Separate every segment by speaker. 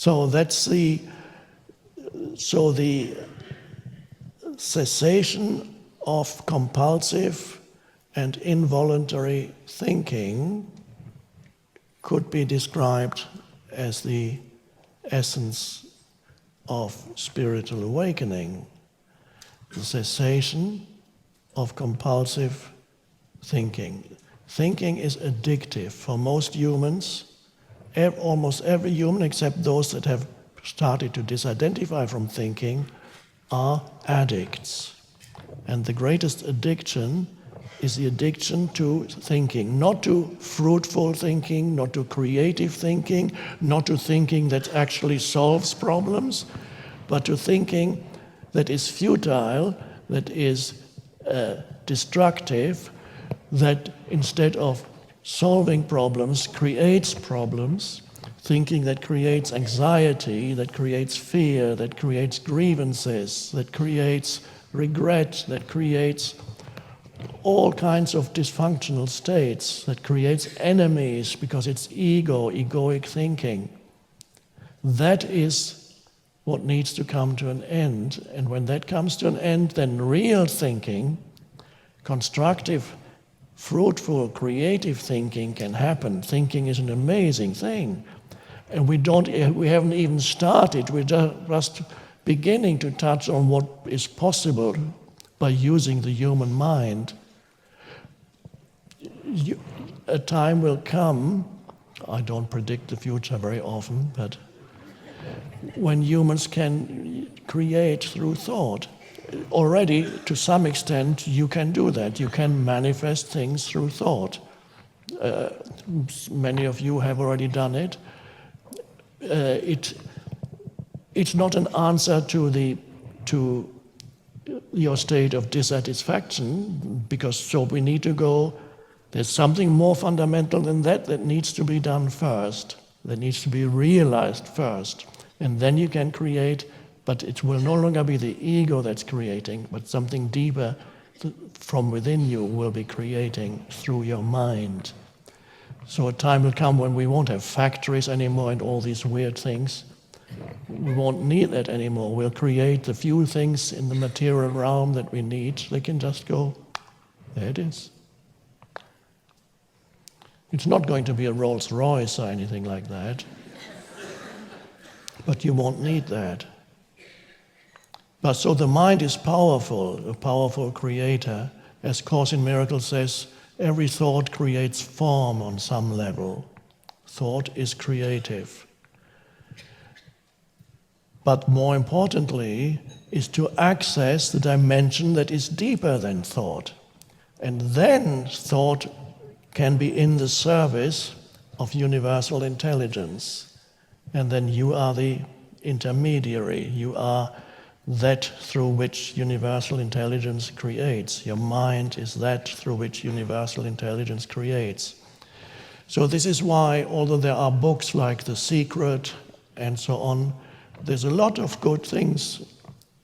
Speaker 1: So the cessation of compulsive and involuntary thinking could be described as the essence of spiritual awakening. The cessation of compulsive thinking. Thinking is addictive for most humans. Almost every human, except those that have started to disidentify from thinking, are addicts. And the greatest addiction is the addiction to thinking, not to fruitful thinking, not to creative thinking, not to thinking that actually solves problems, but to thinking that is futile, that is destructive, that instead of solving problems, creates problems, thinking that creates anxiety, that creates fear, that creates grievances, that creates regret, that creates all kinds of dysfunctional states, that creates enemies because it's egoic thinking. That is what needs to come to an end. And when that comes to an end, then real thinking, constructive, fruitful, creative thinking can happen. Thinking is an amazing thing. And we haven't even started, we're just beginning to touch on what is possible by using the human mind. A time will come, I don't predict the future very often, but when humans can create through thought. Already, to some extent, you can do that. You can manifest things through thought. Many of you have already done it. It's not an answer to your state of dissatisfaction, because so we need to go, there's something more fundamental than that needs to be done first, that needs to be realized first. And then you can create, but it will no longer be the ego that's creating, but something deeper from within you will be creating through your mind. So a time will come when we won't have factories anymore and all these weird things. We won't need that anymore. We'll create the few things in the material realm that we need. They can just go, there it is. It's not going to be a Rolls Royce or anything like that. But you won't need that. But so the mind is powerful, a powerful creator. As Course in Miracles says, every thought creates form on some level. Thought is creative. But more importantly, is to access the dimension that is deeper than thought. And then thought can be in the service of universal intelligence. And then you are the intermediary. You are that through which universal intelligence creates. Your mind is that through which universal intelligence creates. So this is why, although there are books like The Secret and so on, there's a lot of good things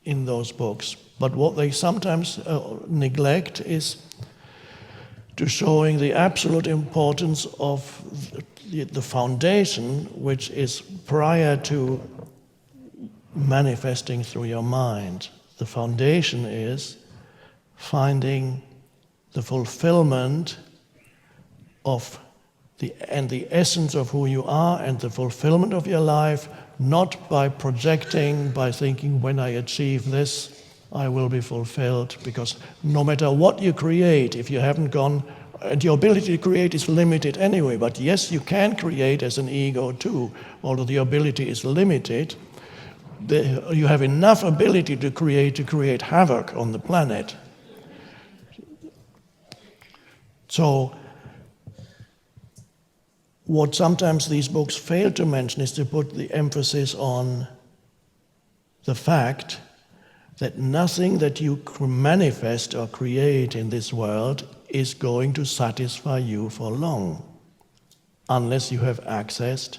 Speaker 1: in those books. But what they sometimes neglect is to showing the absolute importance of the foundation, which is prior to manifesting through your mind. The foundation is finding the fulfillment of the essence of who you are and the fulfillment of your life, not by projecting, by thinking, when I achieve this, I will be fulfilled. Because no matter what you create, if you haven't gone, and your ability to create is limited anyway, but yes, you can create as an ego too, although the ability is limited. You have enough ability to create havoc on the planet. So, what sometimes these books fail to mention is to put the emphasis on the fact that nothing that you manifest or create in this world is going to satisfy you for long, unless you have accessed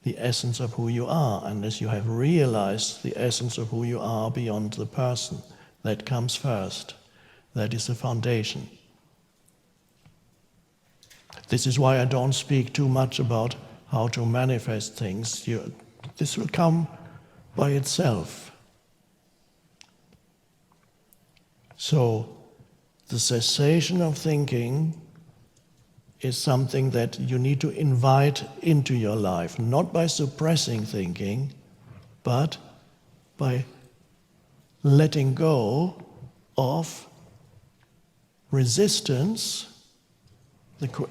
Speaker 1: the essence of who you are, unless you have realized the essence of who you are beyond the person. That comes first. That is the foundation. This is why I don't speak too much about how to manifest things. This will come by itself. So, the cessation of thinking is something that you need to invite into your life, not by suppressing thinking, but by letting go of resistance.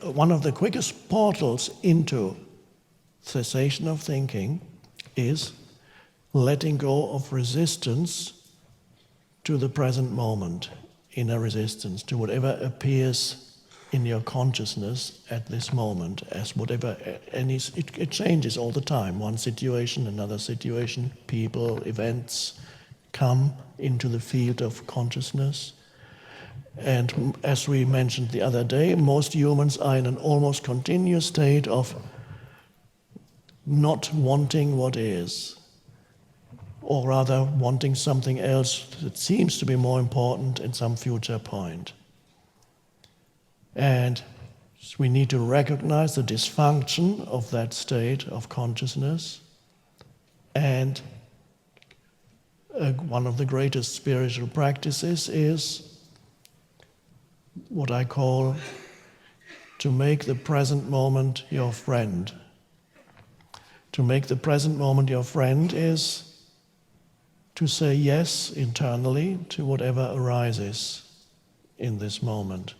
Speaker 1: One of the quickest portals into cessation of thinking is letting go of resistance to the present moment, inner resistance to whatever appears in your consciousness at this moment, as whatever, and it changes all the time. One situation, another situation, people, events come into the field of consciousness. And as we mentioned the other day, most humans are in an almost continuous state of not wanting what is, or rather wanting something else that seems to be more important in some future point. And we need to recognize the dysfunction of that state of consciousness. And one of the greatest spiritual practices is what I call to make the present moment your friend. To make the present moment your friend is to say yes internally to whatever arises in this moment.